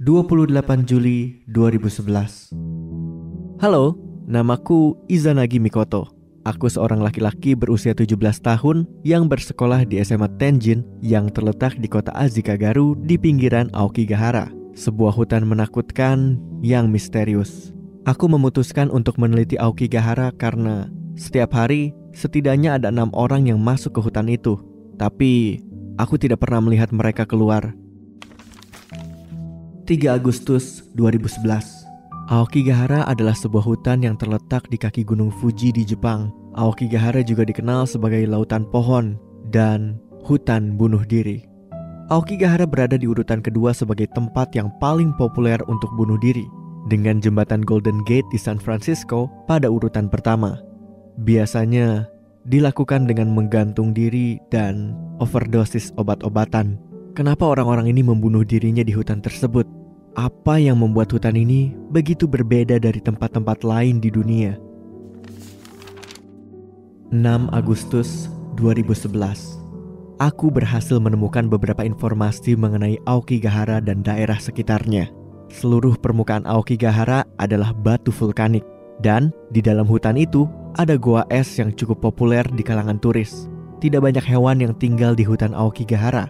28 Juli 2011. Halo, namaku Izanagi Mikoto. Aku seorang laki-laki berusia 17 tahun yang bersekolah di SMA Tenjin yang terletak di kota Azikagaru di pinggiran Aokigahara, sebuah hutan menakutkan yang misterius. Aku memutuskan untuk meneliti Aokigahara karena setiap hari setidaknya ada 6 orang yang masuk ke hutan itu. Tapi aku tidak pernah melihat mereka keluar. 3 Agustus 2011. Aokigahara adalah sebuah hutan yang terletak di kaki Gunung Fuji di Jepang. Aokigahara juga dikenal sebagai lautan pohon dan hutan bunuh diri. Aokigahara berada di urutan kedua sebagai tempat yang paling populer untuk bunuh diri, dengan jembatan Golden Gate di San Francisco pada urutan pertama. Biasanya dilakukan dengan menggantung diri dan overdosis obat-obatan. Kenapa orang-orang ini membunuh dirinya di hutan tersebut? Apa yang membuat hutan ini begitu berbeda dari tempat-tempat lain di dunia? 6 Agustus 2011. Aku berhasil menemukan beberapa informasi mengenai Aokigahara dan daerah sekitarnya. Seluruh permukaan Aokigahara adalah batu vulkanik, dan di dalam hutan itu ada goa es yang cukup populer di kalangan turis. Tidak banyak hewan yang tinggal di hutan Aokigahara.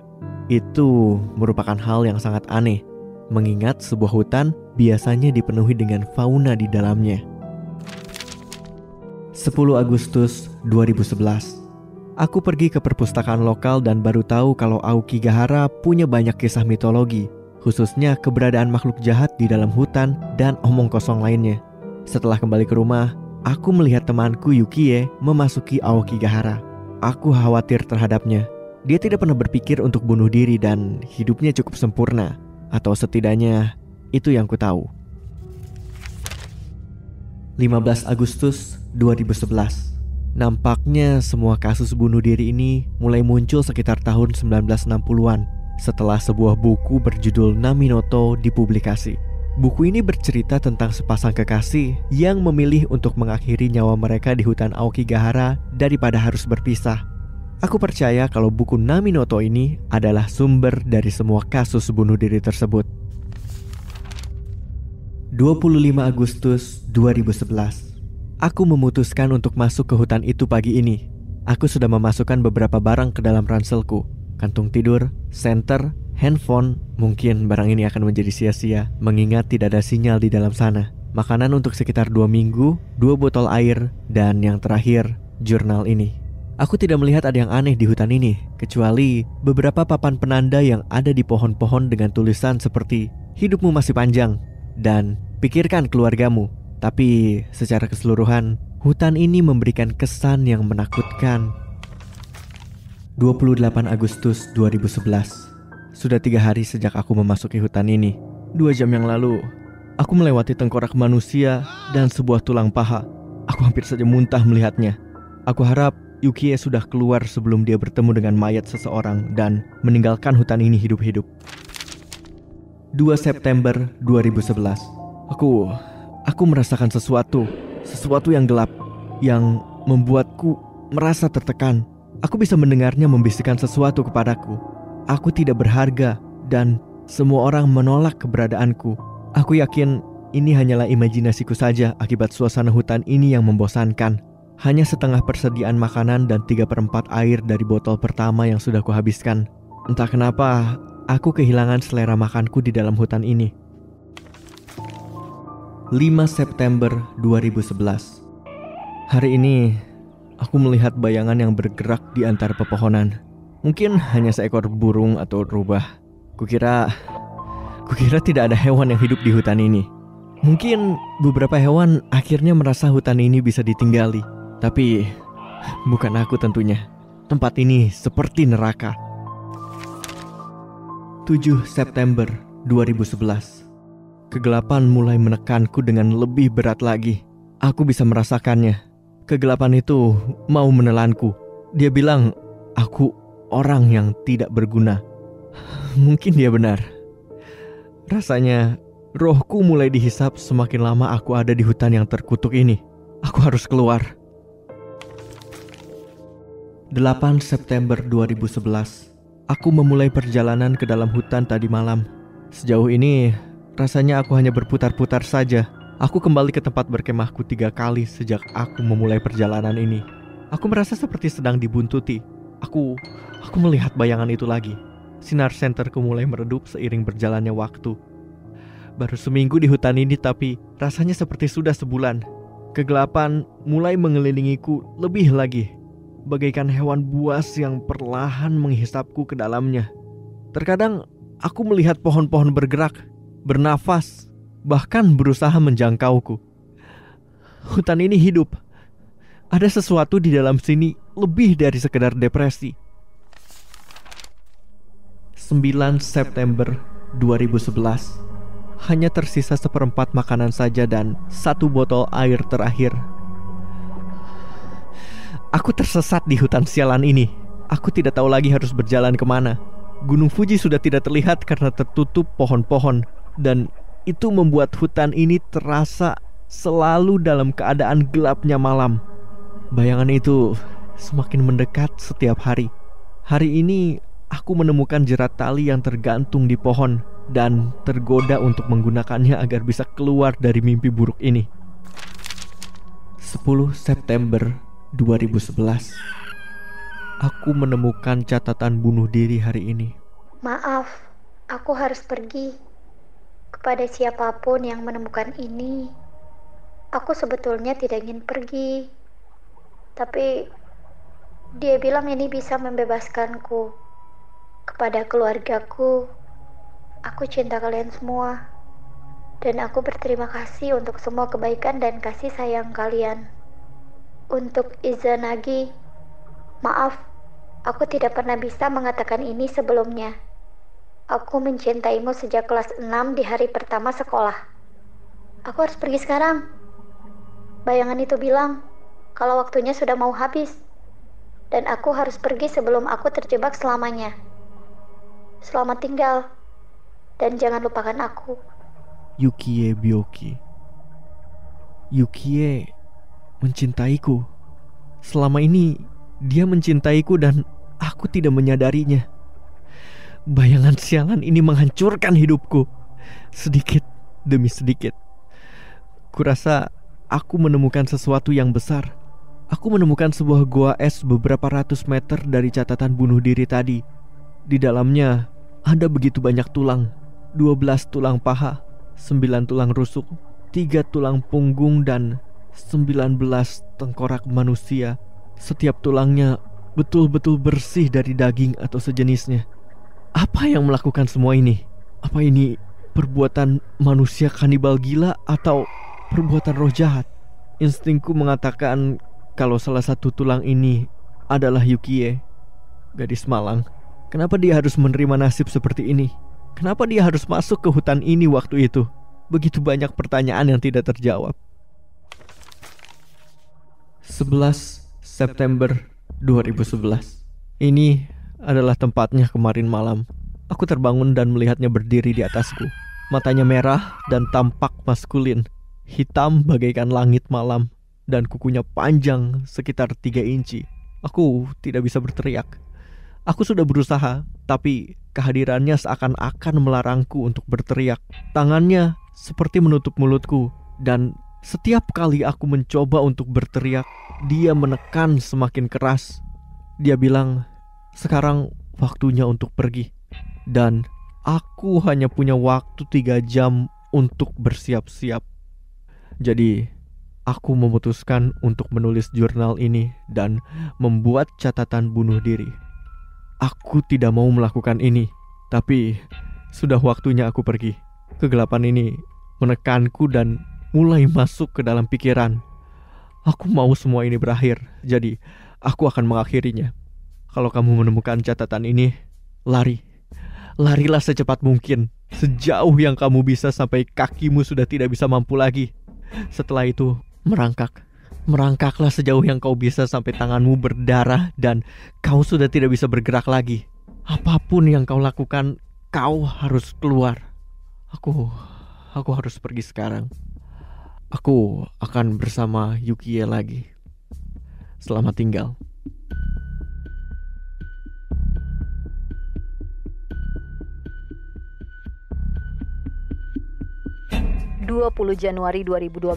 Itu merupakan hal yang sangat aneh, mengingat sebuah hutan biasanya dipenuhi dengan fauna di dalamnya. 10 Agustus 2011. Aku pergi ke perpustakaan lokal dan baru tahu kalau Aokigahara punya banyak kisah mitologi, khususnya keberadaan makhluk jahat di dalam hutan dan omong kosong lainnya. Setelah kembali ke rumah, aku melihat temanku Yukie memasuki Aokigahara. Aku khawatir terhadapnya. Dia tidak pernah berpikir untuk bunuh diri dan hidupnya cukup sempurna. Atau setidaknya itu yang ku tahu. 15 Agustus 2011. Nampaknya semua kasus bunuh diri ini mulai muncul sekitar tahun 1960-an setelah sebuah buku berjudul Naminoto dipublikasi. Buku ini bercerita tentang sepasang kekasih yang memilih untuk mengakhiri nyawa mereka di hutan Aokigahara daripada harus berpisah. Aku percaya kalau buku Naminoto ini adalah sumber dari semua kasus bunuh diri tersebut. 25 Agustus 2011. Aku memutuskan untuk masuk ke hutan itu pagi ini. Aku sudah memasukkan beberapa barang ke dalam ranselku. Kantung tidur, senter, handphone. Mungkin barang ini akan menjadi sia-sia mengingat tidak ada sinyal di dalam sana. Makanan untuk sekitar 2 minggu, 2 botol air, dan yang terakhir, jurnal ini. Aku tidak melihat ada yang aneh di hutan ini, kecuali beberapa papan penanda yang ada di pohon-pohon dengan tulisan seperti "Hidupmu masih panjang" dan "Pikirkan keluargamu". Tapi secara keseluruhan, hutan ini memberikan kesan yang menakutkan. 28 Agustus 2011. Sudah 3 hari sejak aku memasuki hutan ini. 2 jam yang lalu, aku melewati tengkorak manusia dan sebuah tulang paha. Aku hampir saja muntah melihatnya. Aku harap Yukie sudah keluar sebelum dia bertemu dengan mayat seseorang dan meninggalkan hutan ini hidup-hidup. 2 September 2011. Aku merasakan sesuatu yang gelap, yang membuatku merasa tertekan. Aku bisa mendengarnya membisikkan sesuatu kepadaku. Aku tidak berharga dan semua orang menolak keberadaanku. Aku yakin ini hanyalah imajinasiku saja akibat suasana hutan ini yang membosankan. Hanya setengah persediaan makanan dan 3/4 air dari botol pertama yang sudah kuhabiskan. Entah kenapa, aku kehilangan selera makanku di dalam hutan ini. 5 September 2011. Hari ini, aku melihat bayangan yang bergerak di antara pepohonan. Mungkin hanya seekor burung atau rubah. Kukira tidak ada hewan yang hidup di hutan ini. Mungkin beberapa hewan akhirnya merasa hutan ini bisa ditinggali. Tapi bukan aku tentunya. Tempat ini seperti neraka. 7 September 2011. Kegelapan mulai menekanku dengan lebih berat lagi. Aku bisa merasakannya. Kegelapan itu mau menelanku. Dia bilang aku orang yang tidak berguna. Mungkin dia benar. Rasanya rohku mulai dihisap semakin lama aku ada di hutan yang terkutuk ini. Aku harus keluar. 8 September 2011. Aku memulai perjalanan ke dalam hutan tadi malam. Sejauh ini, Rasanya aku hanya berputar-putar saja. Aku kembali ke tempat berkemahku 3 kali sejak aku memulai perjalanan ini. Aku merasa seperti sedang dibuntuti. Aku melihat bayangan itu lagi. Sinar senterku mulai meredup seiring berjalannya waktu. Baru seminggu di hutan ini, tapi rasanya seperti sudah sebulan. Kegelapan mulai mengelilingiku lebih lagi, bagaikan hewan buas yang perlahan menghisapku ke dalamnya. Terkadang aku melihat pohon-pohon bergerak, bernafas, bahkan berusaha menjangkauku. Hutan ini hidup. Ada sesuatu di dalam sini lebih dari sekedar depresi. 9 September 2011. Hanya tersisa 1/4 makanan saja dan 1 botol air terakhir. Aku tersesat di hutan sialan ini. Aku tidak tahu lagi harus berjalan kemana. Gunung Fuji sudah tidak terlihat karena tertutup pohon-pohon, dan itu membuat hutan ini terasa selalu dalam keadaan gelapnya malam. Bayangan itu semakin mendekat setiap hari. Hari ini aku menemukan jerat tali yang tergantung di pohon dan tergoda untuk menggunakannya agar bisa keluar dari mimpi buruk ini. 10 September 2011. Aku menemukan catatan bunuh diri hari ini. Maaf, aku harus pergi. Kepada siapapun yang menemukan ini, aku sebetulnya tidak ingin pergi. Tapi dia bilang ini bisa membebaskanku. Kepada keluargaku, aku cinta kalian semua, dan aku berterima kasih untuk semua kebaikan dan kasih sayang kalian. Untuk Izanagi, maaf, aku tidak pernah bisa mengatakan ini sebelumnya. Aku mencintaimu sejak kelas 6 di hari pertama sekolah. Aku harus pergi sekarang. Bayangan itu bilang kalau waktunya sudah mau habis, dan aku harus pergi sebelum aku terjebak selamanya. Selamat tinggal. Dan jangan lupakan aku. Yukie Byoki. Yukie mencintaiku. Selama ini dia mencintaiku dan aku tidak menyadarinya. Bayangan sialan ini menghancurkan hidupku, sedikit demi sedikit. Kurasa aku menemukan sesuatu yang besar. Aku menemukan sebuah goa es beberapa ratus meter dari catatan bunuh diri tadi. Di dalamnya ada begitu banyak tulang. 12 tulang paha, 9 tulang rusuk, 3 tulang punggung, dan 19 tengkorak manusia. Setiap tulangnya betul-betul bersih dari daging atau sejenisnya. Apa yang melakukan semua ini? Apa ini perbuatan manusia kanibal gila atau perbuatan roh jahat? Instingku mengatakan kalau salah satu tulang ini adalah Yukie, gadis malang. Kenapa dia harus menerima nasib seperti ini? Kenapa dia harus masuk ke hutan ini waktu itu? Begitu banyak pertanyaan yang tidak terjawab. 11 September 2011. Ini adalah tempatnya kemarin malam. Aku terbangun dan melihatnya berdiri di atasku. Matanya merah dan tampak maskulin, hitam bagaikan langit malam, dan kukunya panjang sekitar 3 inci. Aku tidak bisa berteriak. Aku sudah berusaha, tapi kehadirannya seakan-akan melarangku untuk berteriak. Tangannya seperti menutup mulutku, dan setiap kali aku mencoba untuk berteriak, dia menekan semakin keras. Dia bilang, sekarang waktunya untuk pergi, dan aku hanya punya waktu 3 jam untuk bersiap-siap. Jadi, aku memutuskan untuk menulis jurnal ini dan membuat catatan bunuh diri. Aku tidak mau melakukan ini, tapi sudah waktunya aku pergi. Kegelapan ini menekanku dan mulai masuk ke dalam pikiran. Aku mau semua ini berakhir, jadi aku akan mengakhirinya. Kalau kamu menemukan catatan ini, larilah secepat mungkin, sejauh yang kamu bisa sampai kakimu sudah tidak bisa mampu lagi. Setelah itu, merangkaklah sejauh yang kau bisa sampai tanganmu berdarah dan kau sudah tidak bisa bergerak lagi. Apapun yang kau lakukan, kau harus keluar. Aku harus pergi sekarang. Aku akan bersama Yukie lagi. Selamat tinggal. 20 Januari 2012.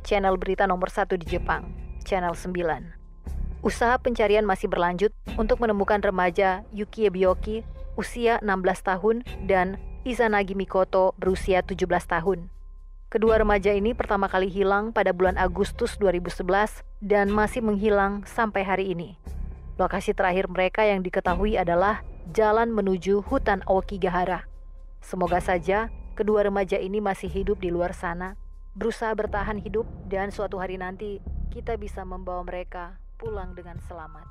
Channel berita nomor 1 di Jepang, Channel 9. Usaha pencarian masih berlanjut untuk menemukan remaja Yukie Byoki usia 16 tahun dan Izanagi Mikoto berusia 17 tahun. Kedua remaja ini pertama kali hilang pada bulan Agustus 2011 dan masih menghilang sampai hari ini. Lokasi terakhir mereka yang diketahui adalah jalan menuju hutan Aokigahara. Semoga saja kedua remaja ini masih hidup di luar sana, berusaha bertahan hidup, dan suatu hari nanti kita bisa membawa mereka pulang dengan selamat.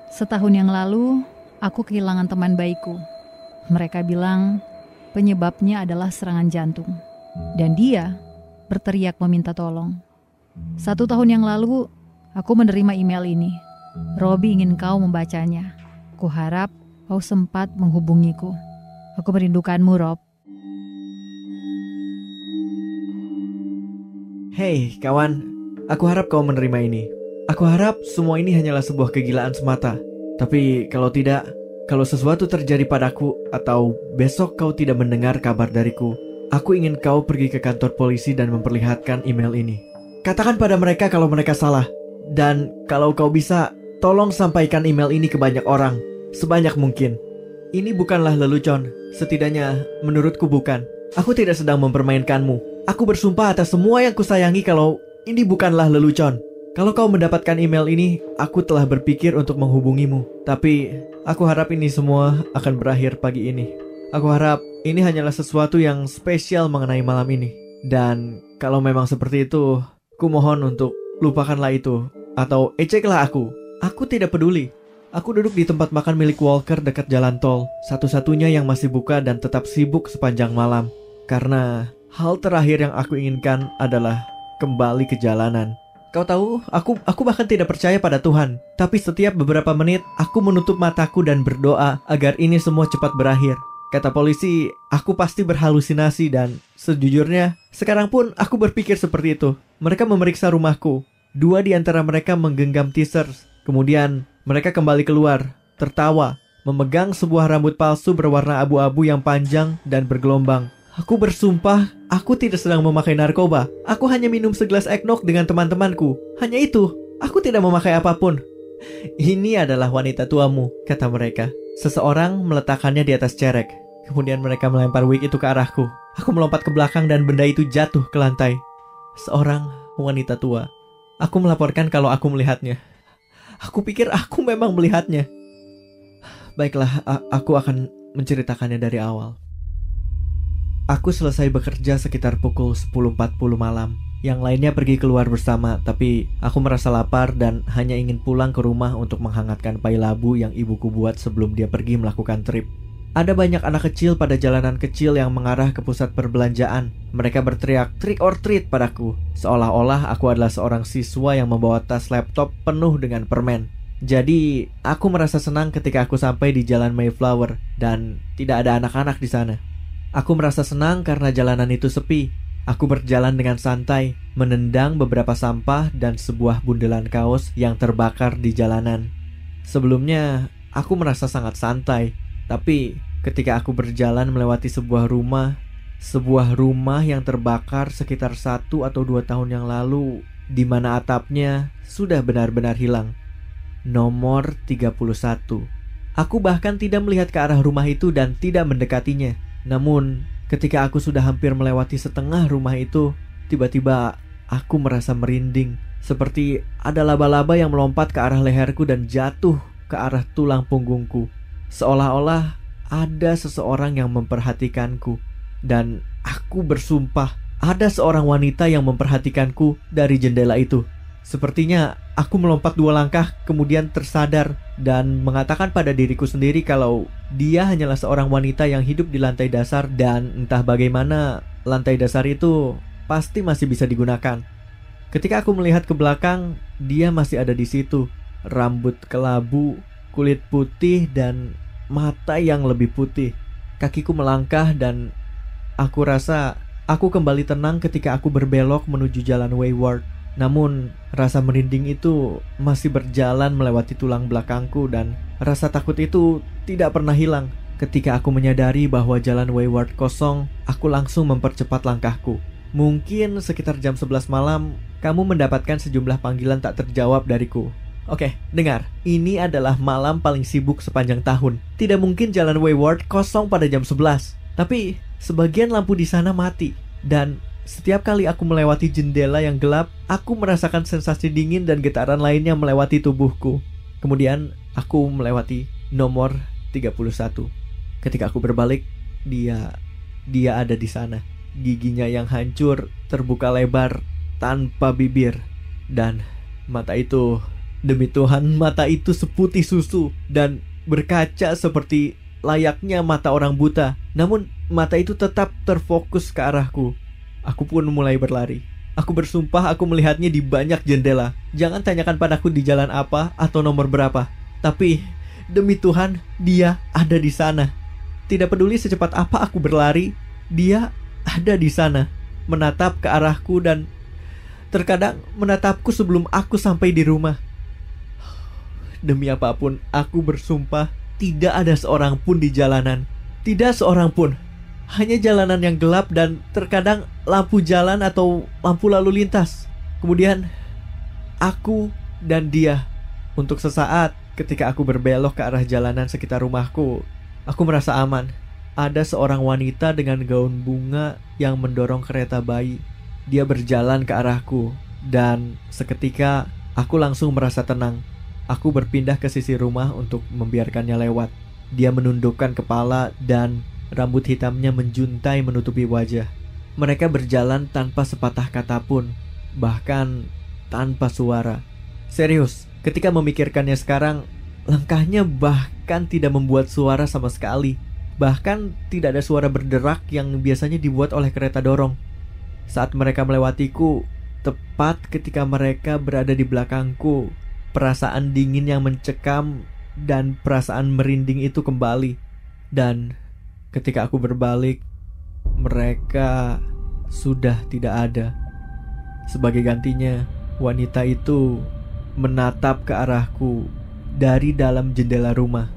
Setahun yang lalu, aku kehilangan teman baikku. Mereka bilang penyebabnya adalah serangan jantung. Dan dia berteriak meminta tolong. 1 tahun yang lalu, aku menerima email ini. Robi ingin kau membacanya. Kuharap kau sempat menghubungiku. Aku merindukanmu, Rob. Hei kawan, aku harap kau menerima ini. Aku harap semua ini hanyalah sebuah kegilaan semata. Tapi kalau tidak, kalau sesuatu terjadi padaku atau besok kau tidak mendengar kabar dariku, aku ingin kau pergi ke kantor polisi dan memperlihatkan email ini. Katakan pada mereka kalau mereka salah. Dan kalau kau bisa, tolong sampaikan email ini ke banyak orang, sebanyak mungkin. Ini bukanlah lelucon, setidaknya menurutku bukan. Aku tidak sedang mempermainkanmu. Aku bersumpah atas semua yang kusayangi kalau ini bukanlah lelucon. Kalau kau mendapatkan email ini, aku telah berpikir untuk menghubungimu. Tapi aku harap ini semua akan berakhir pagi ini. Aku harap ini hanyalah sesuatu yang spesial mengenai malam ini. Dan kalau memang seperti itu, ku mohon untuk lupakanlah itu. Atau eceklah aku. Aku tidak peduli. Aku duduk di tempat makan milik Walker dekat jalan tol. Satu-satunya yang masih buka dan tetap sibuk sepanjang malam. Karena hal terakhir yang aku inginkan adalah kembali ke jalanan. Kau tahu, aku bahkan tidak percaya pada Tuhan. Tapi setiap beberapa menit, aku menutup mataku dan berdoa agar ini semua cepat berakhir. Kata polisi, aku pasti berhalusinasi dan sejujurnya, sekarang pun aku berpikir seperti itu. Mereka memeriksa rumahku. 2 di antara mereka menggenggam teasers. Kemudian, mereka kembali keluar, tertawa, memegang sebuah rambut palsu berwarna abu-abu yang panjang dan bergelombang. Aku bersumpah, aku tidak sedang memakai narkoba. Aku hanya minum segelas eggnog dengan teman-temanku. Hanya itu, aku tidak memakai apapun. Ini adalah wanita tuamu, kata mereka. Seseorang meletakkannya di atas cerek. Kemudian mereka melempar wig itu ke arahku. Aku melompat ke belakang dan benda itu jatuh ke lantai. Seorang wanita tua. Aku melaporkan kalau aku melihatnya. Aku pikir aku memang melihatnya. Baiklah, aku akan menceritakannya dari awal. Aku selesai bekerja sekitar pukul 10.40 malam. Yang lainnya pergi keluar bersama, tapi aku merasa lapar dan hanya ingin pulang ke rumah untuk menghangatkan pai labu yang ibuku buat sebelum dia pergi melakukan trip. Ada banyak anak kecil pada jalanan kecil yang mengarah ke pusat perbelanjaan. Mereka berteriak trick or treat padaku, seolah-olah aku adalah seorang siswa yang membawa tas laptop penuh dengan permen. Jadi, aku merasa senang ketika aku sampai di Jalan Mayflower dan tidak ada anak-anak di sana. Aku merasa senang karena jalanan itu sepi. Aku berjalan dengan santai, menendang beberapa sampah dan sebuah bundelan kaos yang terbakar di jalanan. Sebelumnya, aku merasa sangat santai. Tapi, ketika aku berjalan melewati sebuah rumah yang terbakar sekitar 1 atau 2 tahun yang lalu, di mana atapnya sudah benar-benar hilang. Nomor 31. Aku bahkan tidak melihat ke arah rumah itu dan tidak mendekatinya. Namun, ketika aku sudah hampir melewati setengah rumah itu, tiba-tiba aku merasa merinding. Seperti ada laba-laba yang melompat ke arah leherku dan jatuh ke arah tulang punggungku. Seolah-olah ada seseorang yang memperhatikanku. Dan aku bersumpah, ada seorang wanita yang memperhatikanku dari jendela itu. Sepertinya aku melompat 2 langkah, kemudian tersadar dan mengatakan pada diriku sendiri kalau dia hanyalah seorang wanita yang hidup di lantai dasar dan entah bagaimana lantai dasar itu pasti masih bisa digunakan. Ketika aku melihat ke belakang, dia masih ada di situ. Rambut kelabu, kulit putih dan mata yang lebih putih. Kakiku melangkah dan aku rasa aku kembali tenang ketika aku berbelok menuju jalan Wayward. Namun rasa merinding itu masih berjalan melewati tulang belakangku dan rasa takut itu tidak pernah hilang. Ketika aku menyadari bahwa jalan Wayward kosong, aku langsung mempercepat langkahku. Mungkin sekitar jam 11 malam, kamu mendapatkan sejumlah panggilan tak terjawab dariku. Oke, dengar. Ini adalah malam paling sibuk sepanjang tahun. Tidak mungkin jalan Wayward kosong pada jam 11. Tapi, sebagian lampu di sana mati. Dan setiap kali aku melewati jendela yang gelap, aku merasakan sensasi dingin dan getaran lainnya melewati tubuhku. Kemudian, aku melewati nomor 31. Ketika aku berbalik, dia ada di sana. Giginya yang hancur terbuka lebar tanpa bibir. Dan mata itu, demi Tuhan, mata itu seputih susu dan berkaca seperti layaknya mata orang buta. Namun mata itu tetap terfokus ke arahku. Aku pun mulai berlari. Aku bersumpah aku melihatnya di banyak jendela. Jangan tanyakan padaku di jalan apa atau nomor berapa. Tapi demi Tuhan, dia ada di sana. Tidak peduli secepat apa aku berlari, dia ada di sana, menatap ke arahku dan terkadang menatapku sebelum aku sampai di rumah. Demi apapun, aku bersumpah tidak ada seorang pun di jalanan. Tidak seorang pun. Hanya jalanan yang gelap dan terkadang lampu jalan atau lampu lalu lintas. Kemudian, aku dan dia. Untuk sesaat, ketika aku berbelok ke arah jalanan sekitar rumahku, aku merasa aman. Ada seorang wanita dengan gaun bunga yang mendorong kereta bayi. Dia berjalan ke arahku, dan seketika aku langsung merasa tenang. Aku berpindah ke sisi rumah untuk membiarkannya lewat. Dia menundukkan kepala dan rambut hitamnya menjuntai menutupi wajah. Mereka berjalan tanpa sepatah kata pun, bahkan tanpa suara. Serius, ketika memikirkannya sekarang, langkahnya bahkan tidak membuat suara sama sekali. Bahkan tidak ada suara berderak yang biasanya dibuat oleh kereta dorong. Saat mereka melewatiku, tepat ketika mereka berada di belakangku, perasaan dingin yang mencekam dan perasaan merinding itu kembali. Dan ketika aku berbalik, mereka sudah tidak ada. Sebagai gantinya, wanita itu menatap ke arahku dari dalam jendela rumah.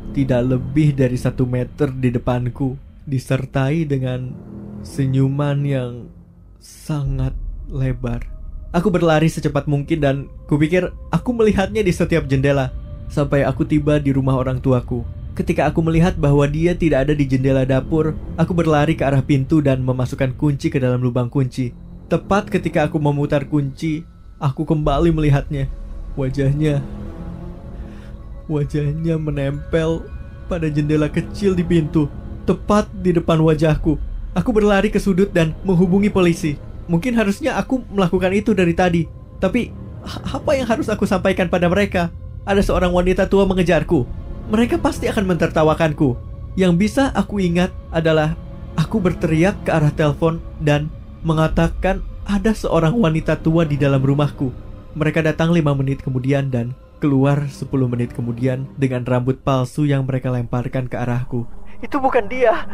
Tidak lebih dari 1 meter di depanku, disertai dengan senyuman yang sangat lebar. Aku berlari secepat mungkin dan kupikir aku melihatnya di setiap jendela, sampai aku tiba di rumah orang tuaku. Ketika aku melihat bahwa dia tidak ada di jendela dapur, aku berlari ke arah pintu dan memasukkan kunci ke dalam lubang kunci. Tepat ketika aku memutar kunci, aku kembali melihatnya. Wajahnya menempel pada jendela kecil di pintu, tepat di depan wajahku. Aku berlari ke sudut dan menghubungi polisi. Mungkin harusnya aku melakukan itu dari tadi. Tapi, apa yang harus aku sampaikan pada mereka? Ada seorang wanita tua mengejarku. Mereka pasti akan mentertawakanku. Yang bisa aku ingat adalah aku berteriak ke arah telepon dan mengatakan ada seorang wanita tua di dalam rumahku. Mereka datang 5 menit kemudian dan keluar 10 menit kemudian dengan rambut palsu yang mereka lemparkan ke arahku. Itu bukan dia.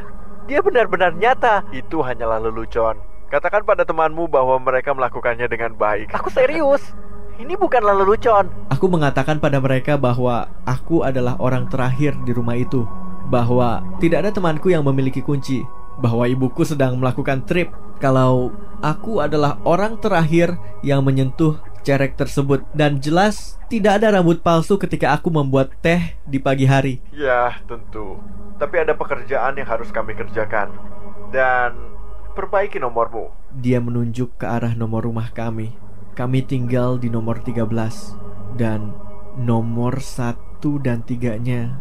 Dia benar-benar nyata. Itu hanyalah lelucon. Katakan pada temanmu bahwa mereka melakukannya dengan baik. Aku serius. Ini bukanlah lelucon. Aku mengatakan pada mereka bahwa aku adalah orang terakhir di rumah itu, bahwa tidak ada temanku yang memiliki kunci, bahwa ibuku sedang melakukan trip, kalau aku adalah orang terakhir yang menyentuh cerek tersebut, dan jelas tidak ada rambut palsu ketika aku membuat teh di pagi hari. Ya, tentu. Tapi ada pekerjaan yang harus kami kerjakan. Dan perbaiki nomormu. Dia menunjuk ke arah nomor rumah kami. Kami tinggal di nomor 13. Dan nomor 1 dan 3-nya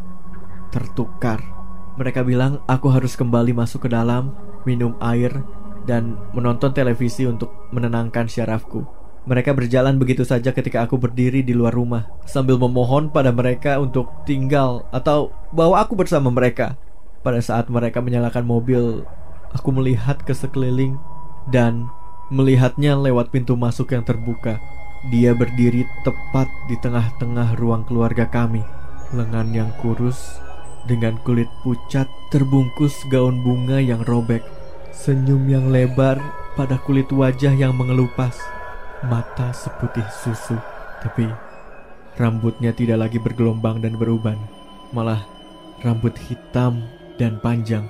tertukar. Mereka bilang aku harus kembali masuk ke dalam, minum air, dan menonton televisi untuk menenangkan syarafku. Mereka berjalan begitu saja ketika aku berdiri di luar rumah, sambil memohon pada mereka untuk tinggal atau bawa aku bersama mereka. Pada saat mereka menyalakan mobil, aku melihat ke sekeliling dan melihatnya lewat pintu masuk yang terbuka. Dia berdiri tepat di tengah-tengah ruang keluarga kami. Lengan yang kurus dengan kulit pucat terbungkus gaun bunga yang robek. Senyum yang lebar pada kulit wajah yang mengelupas. mata seputih susu, tapi rambutnya tidak lagi bergelombang dan beruban, malah rambut hitam dan panjang.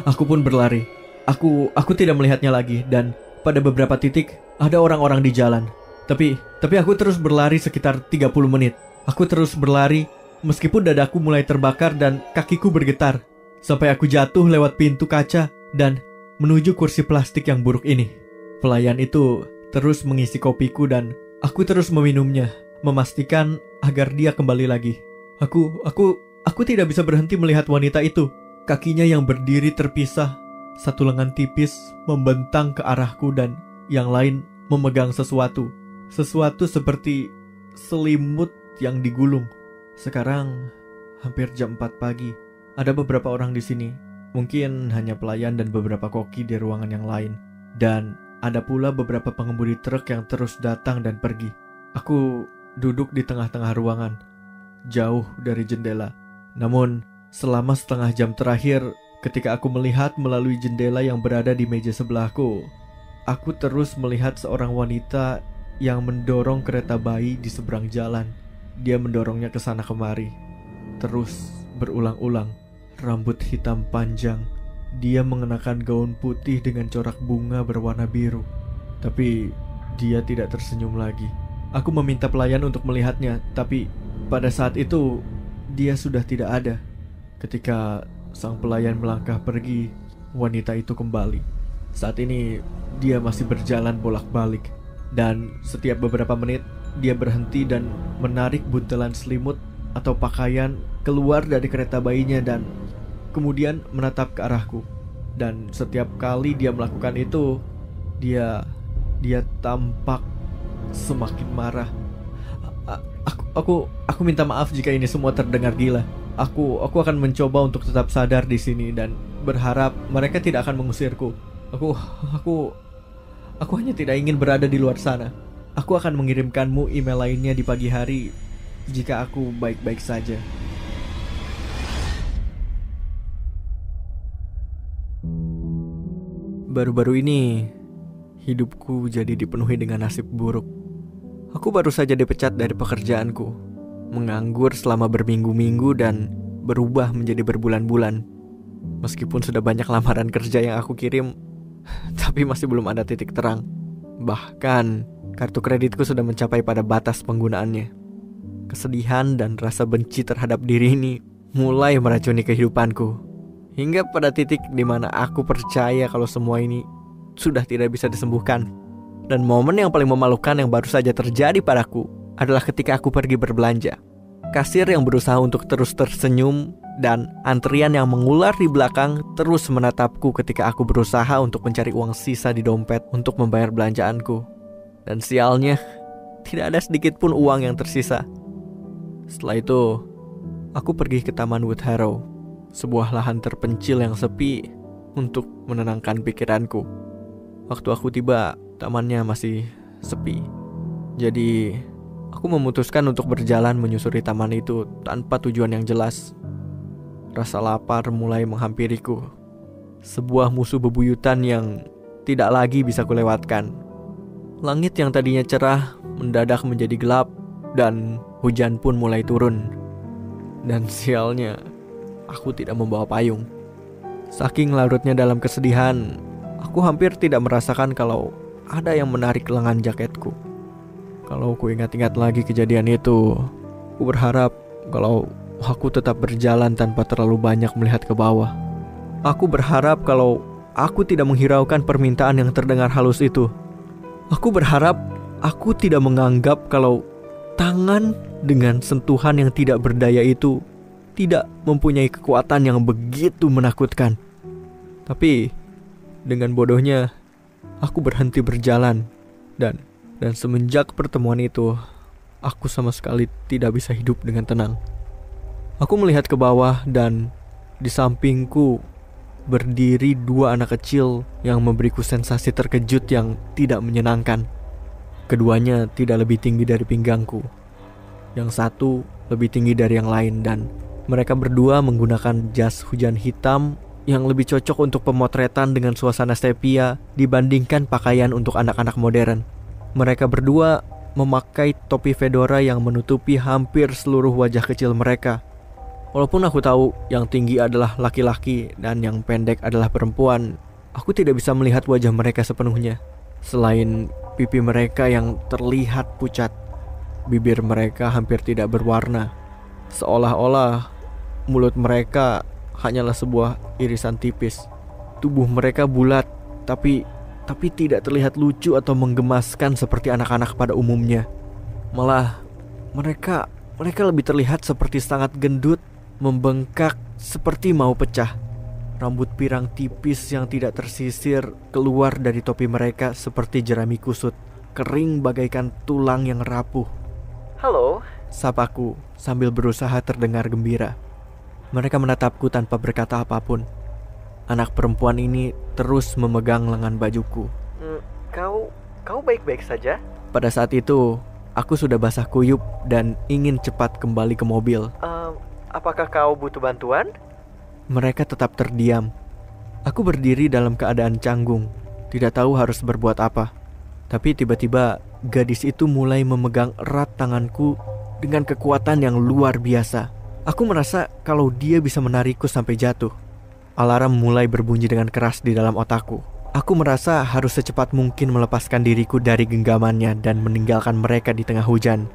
Aku pun berlari. Aku tidak melihatnya lagi, dan pada beberapa titik ada orang-orang di jalan. Tapi aku terus berlari sekitar 30 menit. Aku terus berlari meskipun dadaku mulai terbakar dan kakiku bergetar, sampai aku jatuh lewat pintu kaca dan menuju kursi plastik yang buruk ini. Pelayan itu terus mengisi kopiku dan aku terus meminumnya, memastikan agar dia kembali lagi. Aku tidak bisa berhenti melihat wanita itu. Kakinya yang berdiri terpisah, satu lengan tipis membentang ke arahku dan yang lain memegang sesuatu. Sesuatu seperti selimut yang digulung. Sekarang hampir jam 4 pagi. Ada beberapa orang di sini. Mungkin hanya pelayan dan beberapa koki di ruangan yang lain. Dan ada pula beberapa pengemudi truk yang terus datang dan pergi. Aku duduk di tengah-tengah ruangan, jauh dari jendela. Namun, selama setengah jam terakhir, ketika aku melihat melalui jendela yang berada di meja sebelahku, aku terus melihat seorang wanita yang mendorong kereta bayi di seberang jalan. Dia mendorongnya ke sana kemari, terus berulang-ulang. Rambut hitam panjang. Dia mengenakan gaun putih dengan corak bunga berwarna biru. Tapi dia tidak tersenyum lagi. Aku meminta pelayan untuk melihatnya, tapi pada saat itu dia sudah tidak ada. Ketika sang pelayan melangkah pergi, wanita itu kembali. Saat ini dia masih berjalan bolak-balik, dan setiap beberapa menit dia berhenti dan menarik buntelan selimut atau pakaian keluar dari kereta bayinya dan kemudian menatap ke arahku. Dan setiap kali dia melakukan itu, dia tampak semakin marah. Aku minta maaf jika ini semua terdengar gila. Aku akan mencoba untuk tetap sadar di sini dan berharap mereka tidak akan mengusirku. Aku hanya tidak ingin berada di luar sana. Aku akan mengirimkanmu email lainnya di pagi hari jika aku baik-baik saja. Baru-baru ini, hidupku jadi dipenuhi dengan nasib buruk. Aku baru saja dipecat dari pekerjaanku, menganggur selama berminggu-minggu dan berubah menjadi berbulan-bulan. Meskipun sudah banyak lamaran kerja yang aku kirim, tapi masih belum ada titik terang. Bahkan, kartu kreditku sudah mencapai pada batas penggunaannya. Kesedihan dan rasa benci terhadap diri ini mulai meracuni kehidupanku. Hingga pada titik di mana aku percaya kalau semua ini sudah tidak bisa disembuhkan. Dan momen yang paling memalukan yang baru saja terjadi padaku adalah ketika aku pergi berbelanja. Kasir yang berusaha untuk terus tersenyum dan antrian yang mengular di belakang terus menatapku ketika aku berusaha untuk mencari uang sisa di dompet untuk membayar belanjaanku. Dan sialnya, tidak ada sedikit pun uang yang tersisa. Setelah itu, aku pergi ke Taman Woodharrow, sebuah lahan terpencil yang sepi untuk menenangkan pikiranku. Waktu aku tiba, tamannya masih sepi. Jadi, aku memutuskan untuk berjalan menyusuri taman itu tanpa tujuan yang jelas. Rasa lapar mulai menghampiriku. Sebuah musuh bebuyutan yang tidak lagi bisa kulewatkan. Langit yang tadinya cerah mendadak menjadi gelap dan hujan pun mulai turun. Dan sialnya, aku tidak membawa payung. Saking larutnya dalam kesedihan, aku hampir tidak merasakan kalau ada yang menarik lengan jaketku. Kalau ku ingat-ingat lagi kejadian itu, aku berharap kalau aku tetap berjalan tanpa terlalu banyak melihat ke bawah. Aku berharap kalau aku tidak menghiraukan permintaan yang terdengar halus itu. Aku berharap aku tidak menganggap kalau tangan dengan sentuhan yang tidak berdaya itu tidak mempunyai kekuatan yang begitu menakutkan. Tapi dengan bodohnya, aku berhenti berjalan. Dan semenjak pertemuan itu, aku sama sekali tidak bisa hidup dengan tenang. Aku melihat ke bawah dan di sampingku berdiri dua anak kecil yang memberiku sensasi terkejut yang tidak menyenangkan. Keduanya tidak lebih tinggi dari pinggangku. Yang satu lebih tinggi dari yang lain dan mereka berdua menggunakan jas hujan hitam yang lebih cocok untuk pemotretan dengan suasana sepia dibandingkan pakaian untuk anak-anak modern. Mereka berdua memakai topi fedora yang menutupi hampir seluruh wajah kecil mereka. Walaupun aku tahu yang tinggi adalah laki-laki dan yang pendek adalah perempuan, aku tidak bisa melihat wajah mereka sepenuhnya. Selain pipi mereka yang terlihat pucat, bibir mereka hampir tidak berwarna. Seolah-olah mulut mereka hanyalah sebuah irisan tipis. Tubuh mereka bulat, tapi tidak terlihat lucu atau menggemaskan seperti anak-anak pada umumnya. Malah mereka lebih terlihat seperti sangat gendut, membengkak seperti mau pecah. Rambut pirang tipis yang tidak tersisir keluar dari topi mereka seperti jerami kusut, kering bagaikan tulang yang rapuh. Halo, sapaku sambil berusaha terdengar gembira. Mereka menatapku tanpa berkata apapun. Anak perempuan ini terus memegang lengan bajuku. Kau baik-baik saja? Pada saat itu, aku sudah basah kuyup dan ingin cepat kembali ke mobil. Apakah kau butuh bantuan? Mereka tetap terdiam. Aku berdiri dalam keadaan canggung, tidak tahu harus berbuat apa. Tapi tiba-tiba gadis itu mulai memegang erat tanganku dengan kekuatan yang luar biasa. Aku merasa kalau dia bisa menarikku sampai jatuh. Alarm mulai berbunyi dengan keras di dalam otakku. Aku merasa harus secepat mungkin melepaskan diriku dari genggamannya dan meninggalkan mereka di tengah hujan.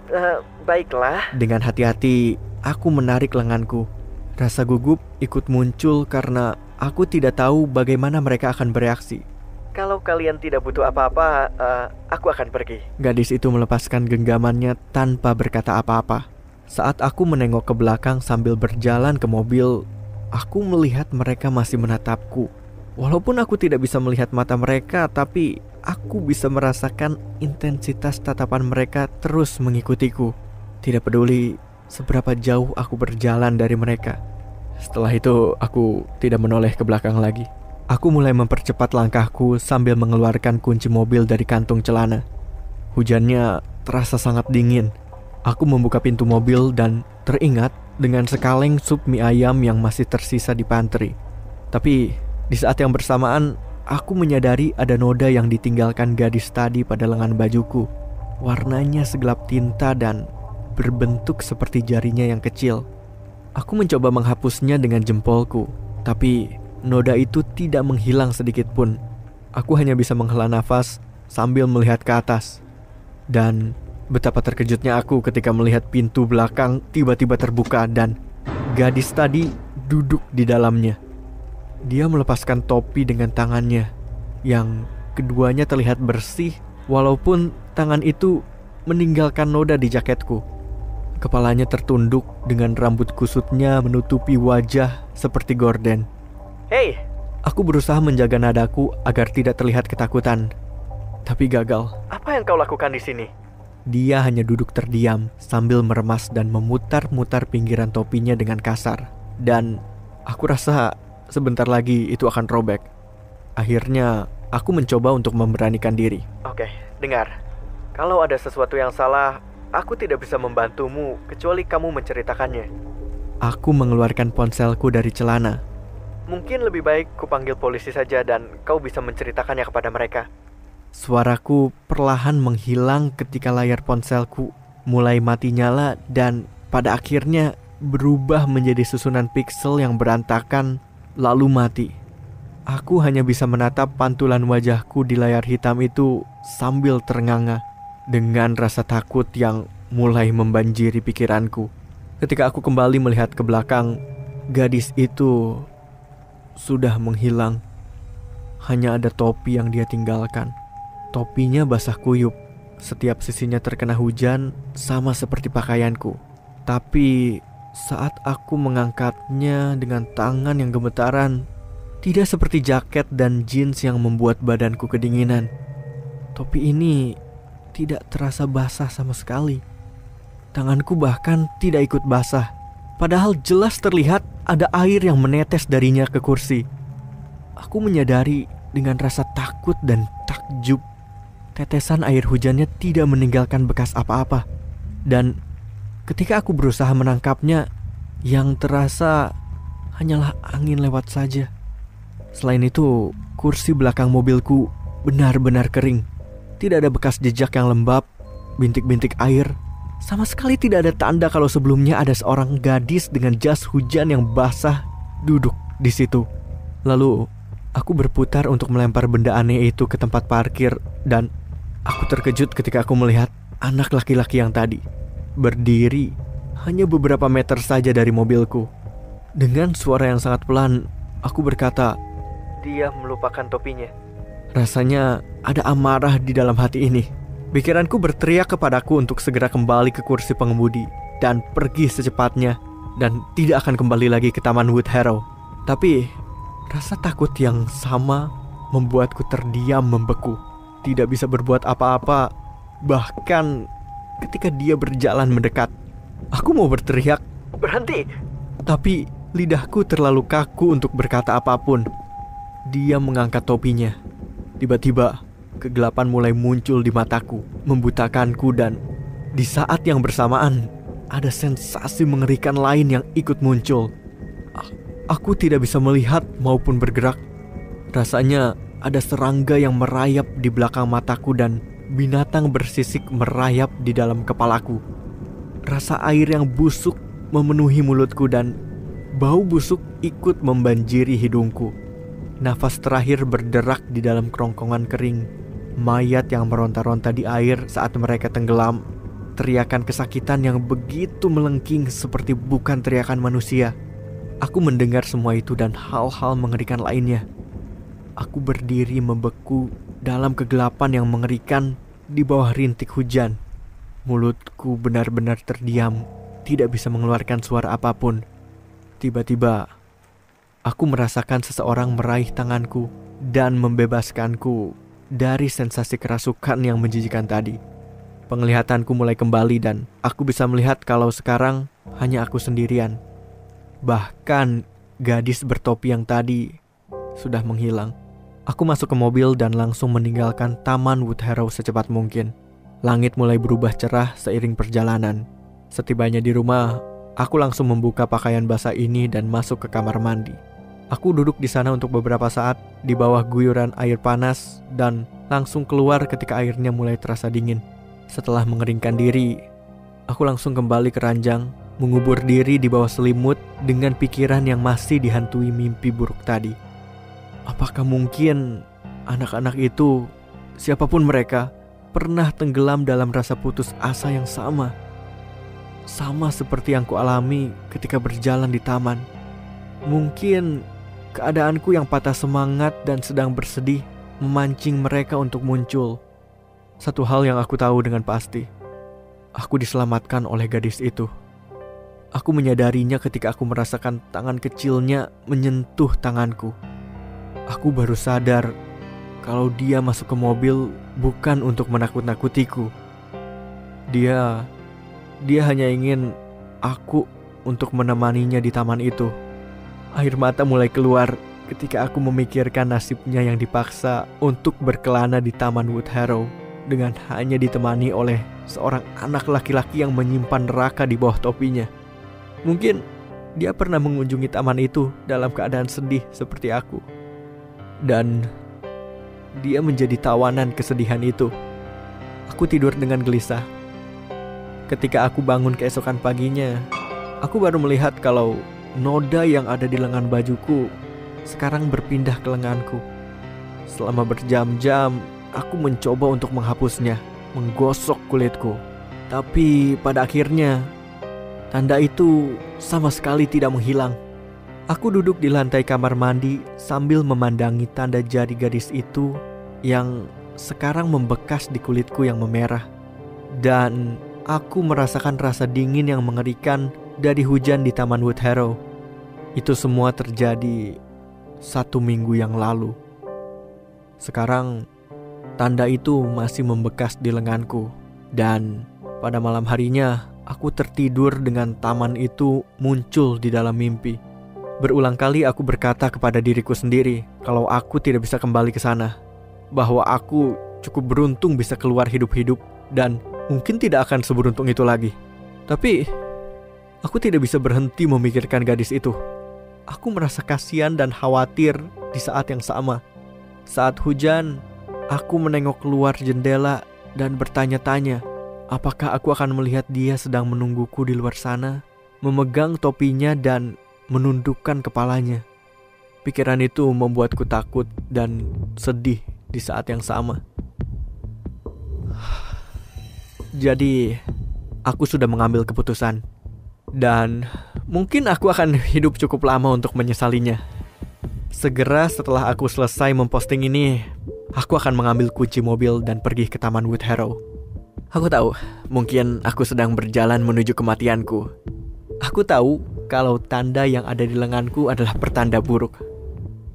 Baiklah. Dengan hati-hati, aku menarik lenganku. Rasa gugup ikut muncul karena aku tidak tahu bagaimana mereka akan bereaksi. Kalau kalian tidak butuh apa-apa, aku akan pergi. Gadis itu melepaskan genggamannya tanpa berkata apa-apa. Saat aku menengok ke belakang sambil berjalan ke mobil, aku melihat mereka masih menatapku. Walaupun aku tidak bisa melihat mata mereka, tapi aku bisa merasakan intensitas tatapan mereka terus mengikutiku. Tidak peduli seberapa jauh aku berjalan dari mereka. Setelah itu, aku tidak menoleh ke belakang lagi. Aku mulai mempercepat langkahku sambil mengeluarkan kunci mobil dari kantung celana. Hujannya terasa sangat dingin. Aku membuka pintu mobil dan teringat dengan sekaleng sup mie ayam yang masih tersisa di pantry. Tapi di saat yang bersamaan, aku menyadari ada noda yang ditinggalkan gadis tadi pada lengan bajuku. Warnanya segelap tinta dan berbentuk seperti jarinya yang kecil. Aku mencoba menghapusnya dengan jempolku, tapi noda itu tidak menghilang sedikit pun. Aku hanya bisa menghela nafas sambil melihat ke atas. Dan betapa terkejutnya aku ketika melihat pintu belakang tiba-tiba terbuka dan gadis tadi duduk di dalamnya. Dia melepaskan topi dengan tangannya, yang keduanya terlihat bersih walaupun tangan itu meninggalkan noda di jaketku. Kepalanya tertunduk dengan rambut kusutnya menutupi wajah seperti gorden. Hei! Aku berusaha menjaga nadaku agar tidak terlihat ketakutan, tapi gagal. Apa yang kau lakukan di sini? Dia hanya duduk terdiam sambil meremas dan memutar-mutar pinggiran topinya dengan kasar. Dan aku rasa sebentar lagi itu akan robek. Akhirnya aku mencoba untuk memberanikan diri. Oke, dengar. Kalau ada sesuatu yang salah, aku tidak bisa membantumu kecuali kamu menceritakannya. Aku mengeluarkan ponselku dari celana. Mungkin lebih baik kupanggil polisi saja dan kau bisa menceritakannya kepada mereka. Suaraku perlahan menghilang ketika layar ponselku mulai mati nyala dan pada akhirnya berubah menjadi susunan piksel yang berantakan lalu mati. Aku hanya bisa menatap pantulan wajahku di layar hitam itu sambil ternganga dengan rasa takut yang mulai membanjiri pikiranku. Ketika aku kembali melihat ke belakang, gadis itu sudah menghilang. Hanya ada topi yang dia tinggalkan. Topinya basah kuyup. Setiap sisinya terkena hujan sama seperti pakaianku. Tapi saat aku mengangkatnya dengan tangan yang gemetaran, tidak seperti jaket dan jeans yang membuat badanku kedinginan. Topi ini tidak terasa basah sama sekali. Tanganku bahkan tidak ikut basah. Padahal jelas terlihat ada air yang menetes darinya ke kursi. Aku menyadari dengan rasa takut dan takjub. Tetesan air hujannya tidak meninggalkan bekas apa-apa. Dan ketika aku berusaha menangkapnya, yang terasa hanyalah angin lewat saja. Selain itu, kursi belakang mobilku benar-benar kering. Tidak ada bekas jejak yang lembab, bintik-bintik air. Sama sekali tidak ada tanda kalau sebelumnya ada seorang gadis dengan jas hujan yang basah duduk di situ. Lalu aku berputar untuk melempar benda aneh itu ke tempat parkir dan aku terkejut ketika aku melihat anak laki-laki yang tadi berdiri hanya beberapa meter saja dari mobilku. Dengan suara yang sangat pelan, aku berkata, "Dia melupakan topinya." Rasanya ada amarah di dalam hati ini. Pikiranku berteriak kepadaku untuk segera kembali ke kursi pengemudi dan pergi secepatnya dan tidak akan kembali lagi ke Taman Woodharrow. Tapi rasa takut yang sama membuatku terdiam membeku. Tidak bisa berbuat apa-apa. Bahkan ketika dia berjalan mendekat, aku mau berteriak, "Berhenti!" Tapi lidahku terlalu kaku untuk berkata apapun. Dia mengangkat topinya. Tiba-tiba kegelapan mulai muncul di mataku, membutakanku, dan di saat yang bersamaan ada sensasi mengerikan lain yang ikut muncul. Aku tidak bisa melihat maupun bergerak. Rasanya ada serangga yang merayap di belakang mataku dan binatang bersisik merayap di dalam kepalaku. Rasa air yang busuk memenuhi mulutku dan bau busuk ikut membanjiri hidungku. Nafas terakhir berderak di dalam kerongkongan kering. Mayat yang meronta-ronta di air saat mereka tenggelam. Teriakan kesakitan yang begitu melengking seperti bukan teriakan manusia. Aku mendengar semua itu dan hal-hal mengerikan lainnya. Aku berdiri membeku dalam kegelapan yang mengerikan di bawah rintik hujan. Mulutku benar-benar terdiam, tidak bisa mengeluarkan suara apapun. Tiba-tiba, aku merasakan seseorang meraih tanganku dan membebaskanku dari sensasi kerasukan yang menjijikan tadi. Penglihatanku mulai kembali dan aku bisa melihat kalau sekarang hanya aku sendirian. Bahkan gadis bertopi yang tadi sudah menghilang. Aku masuk ke mobil dan langsung meninggalkan Taman Woodharrow secepat mungkin. Langit mulai berubah cerah seiring perjalanan. Setibanya di rumah, aku langsung membuka pakaian basah ini dan masuk ke kamar mandi. Aku duduk di sana untuk beberapa saat di bawah guyuran air panas dan langsung keluar ketika airnya mulai terasa dingin. Setelah mengeringkan diri, aku langsung kembali ke ranjang, mengubur diri di bawah selimut dengan pikiran yang masih dihantui mimpi buruk tadi. Apakah mungkin anak-anak itu, siapapun mereka, pernah tenggelam dalam rasa putus asa yang sama? Sama seperti yang kualami ketika berjalan di taman. Mungkin keadaanku yang patah semangat dan sedang bersedih memancing mereka untuk muncul. Satu hal yang aku tahu dengan pasti, aku diselamatkan oleh gadis itu. Aku menyadarinya ketika aku merasakan tangan kecilnya menyentuh tanganku. Aku baru sadar kalau dia masuk ke mobil bukan untuk menakut-nakutiku. Dia hanya ingin aku untuk menemaninya di taman itu. Air mata mulai keluar ketika aku memikirkan nasibnya yang dipaksa untuk berkelana di Taman Woodharrow dengan hanya ditemani oleh seorang anak laki-laki yang menyimpan neraka di bawah topinya. Mungkin dia pernah mengunjungi taman itu dalam keadaan sedih seperti aku. Dan dia menjadi tawanan kesedihan itu. Aku tidur dengan gelisah. Ketika aku bangun keesokan paginya, aku baru melihat kalau noda yang ada di lengan bajuku sekarang berpindah ke lenganku. Selama berjam-jam, aku mencoba untuk menghapusnya, menggosok kulitku. Tapi pada akhirnya, tanda itu sama sekali tidak menghilang. Aku duduk di lantai kamar mandi sambil memandangi tanda jari gadis itu yang sekarang membekas di kulitku yang memerah. Dan aku merasakan rasa dingin yang mengerikan dari hujan di Taman Woodharrow. Itu semua terjadi 1 minggu yang lalu. Sekarang tanda itu masih membekas di lenganku. Dan pada malam harinya aku tertidur dengan taman itu muncul di dalam mimpi. Berulang kali aku berkata kepada diriku sendiri kalau aku tidak bisa kembali ke sana, bahwa aku cukup beruntung bisa keluar hidup-hidup dan mungkin tidak akan seberuntung itu lagi. Tapi aku tidak bisa berhenti memikirkan gadis itu. Aku merasa kasihan dan khawatir di saat yang sama. Saat hujan, Aku menengok keluar jendela dan bertanya-tanya, apakah aku akan melihat dia sedang menungguku di luar sana, memegang topinya dan menundukkan kepalanya. Pikiran itu membuatku takut dan sedih di saat yang sama. Jadi, aku sudah mengambil keputusan. Dan mungkin aku akan hidup cukup lama untuk menyesalinya. Segera setelah aku selesai memposting ini, aku akan mengambil kunci mobil dan pergi ke Taman Woodharrow. Aku tahu, mungkin aku sedang berjalan menuju kematianku. Aku tahu kalau tanda yang ada di lenganku adalah pertanda buruk.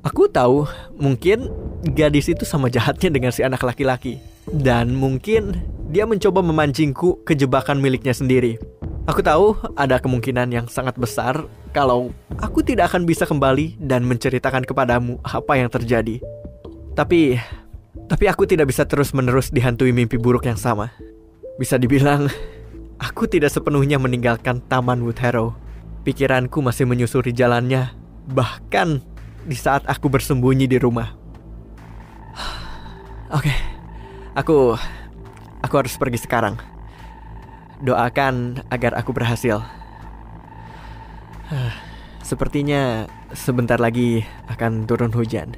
Aku tahu, mungkin gadis itu sama jahatnya dengan si anak laki-laki. Dan mungkin dia mencoba memancingku ke jebakan miliknya sendiri. Aku tahu ada kemungkinan yang sangat besar kalau aku tidak akan bisa kembali dan menceritakan kepadamu apa yang terjadi. Tapi aku tidak bisa terus-menerus dihantui mimpi buruk yang sama. Bisa dibilang, aku tidak sepenuhnya meninggalkan Taman Woodharrow. Pikiranku masih menyusuri jalannya, bahkan di saat aku bersembunyi di rumah. Oke, aku harus pergi sekarang. Doakan agar aku berhasil. Sepertinya sebentar lagi akan turun hujan.